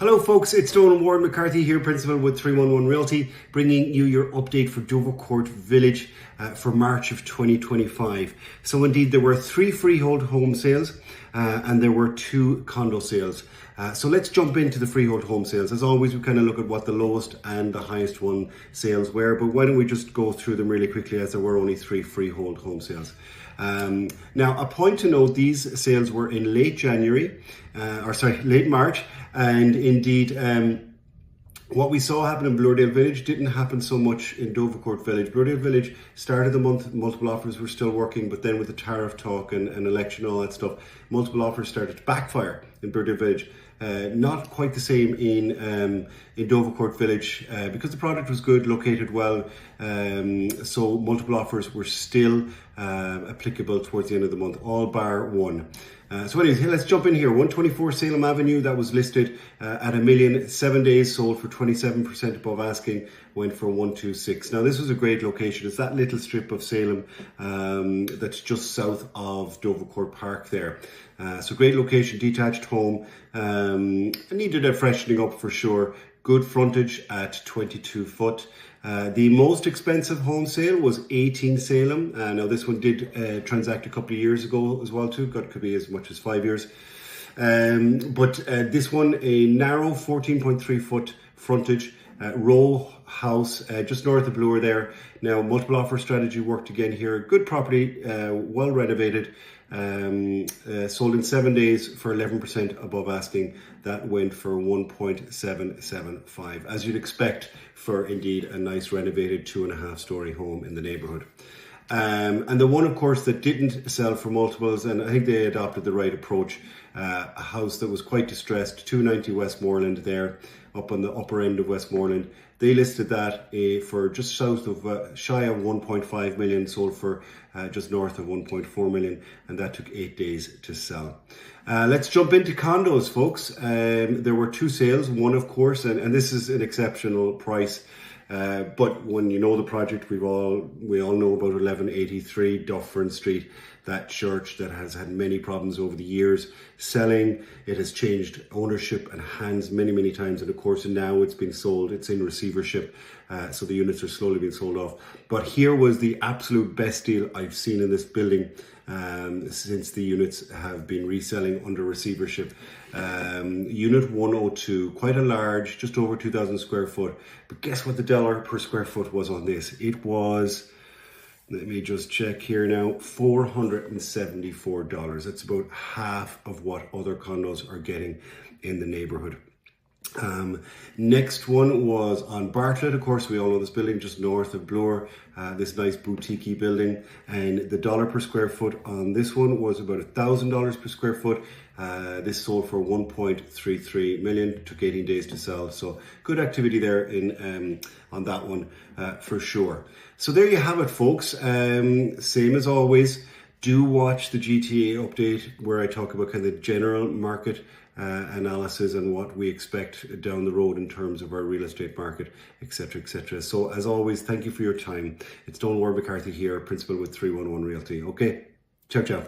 Hello folks, it's Ward-McCarthy here, Principal with 311 Realty, bringing you your update for Dovercourt Village for March of 2025. So indeed there were 3 freehold home sales and there were 2 condo sales. So let's jump into the freehold home sales. As always, we kind of look at what the lowest and the highest one sales were, but why don't we just go through them really quickly, as there were only 3 freehold home sales. Now, a point to note, these sales were in late March, and indeed what we saw happen in Bloordale Village didn't happen so much in Dovercourt Village. Bloordale Village started the month, multiple offers were still working, but then with the tariff talk and election and all that stuff, multiple offers started to backfire in Bloordale Village. Not quite the same in Dovercourt Village because the product was good, located well, so multiple offers were still applicable towards the end of the month, all bar one. So anyways, let's jump in here. 124 Salem Avenue, that was listed at $1 million, 7 days, sold for 27% above asking, went for 126. Now this was a great location. It's that little strip of Salem that's just south of Dovercourt Park there. So great location, detached home, needed a freshening up for sure. Good frontage at 22 foot. The most expensive home sale was 18 Salem. Now this one did transact a couple of years ago as well too. Could be as much as 5 years. But this one, a narrow 14.3 foot frontage, row house just north of Bloor there. Now multiple offer strategy worked again here. Good property, well renovated. Sold in 7 days for 11% above asking. That went for 1.775, as you'd expect for indeed a nice renovated 2.5 story home in the neighborhood. And the one, of course, that didn't sell for multiples, and I think they adopted the right approach, a house that was quite distressed, 290 Westmoreland there, up on the upper end of Westmoreland. They listed that for just south of, shy of 1.5 million, sold for just north of 1.4 million, and that took 8 days to sell. Let's jump into condos, folks. There were 2 sales, one of course, and this is an exceptional price. But when you know the project, we all know about 1183 Dufferin Street, that church that has had many problems over the years selling. It has changed ownership and hands many times, and of course now it's been sold. It's in receivership, so the units are slowly being sold off. But here was the absolute best deal I've seen in this building since the units have been reselling under receivership. Unit 102, quite a large, just over 2,000 square foot. But guess what the dollar per square foot was on this? It was, let me just check here now, $474. That's about half of what other condos are getting in the neighborhood. Next one was on Bartlett. Of course, we all know this building just north of Bloor, this nice boutique building, and the dollar per square foot on this one was about $1,000 per square foot. This sold for 1.33 million, took 18 days to sell, so good activity there in on that one for sure. So there you have it, folks. Same as always, do watch the GTA update where I talk about kind of the general market analysis and what we expect down the road in terms of our real estate market, etc, etc. So as always, thank you for your time. It's Ward-McCarthy here, Principal with 311 Realty. Okay, ciao ciao.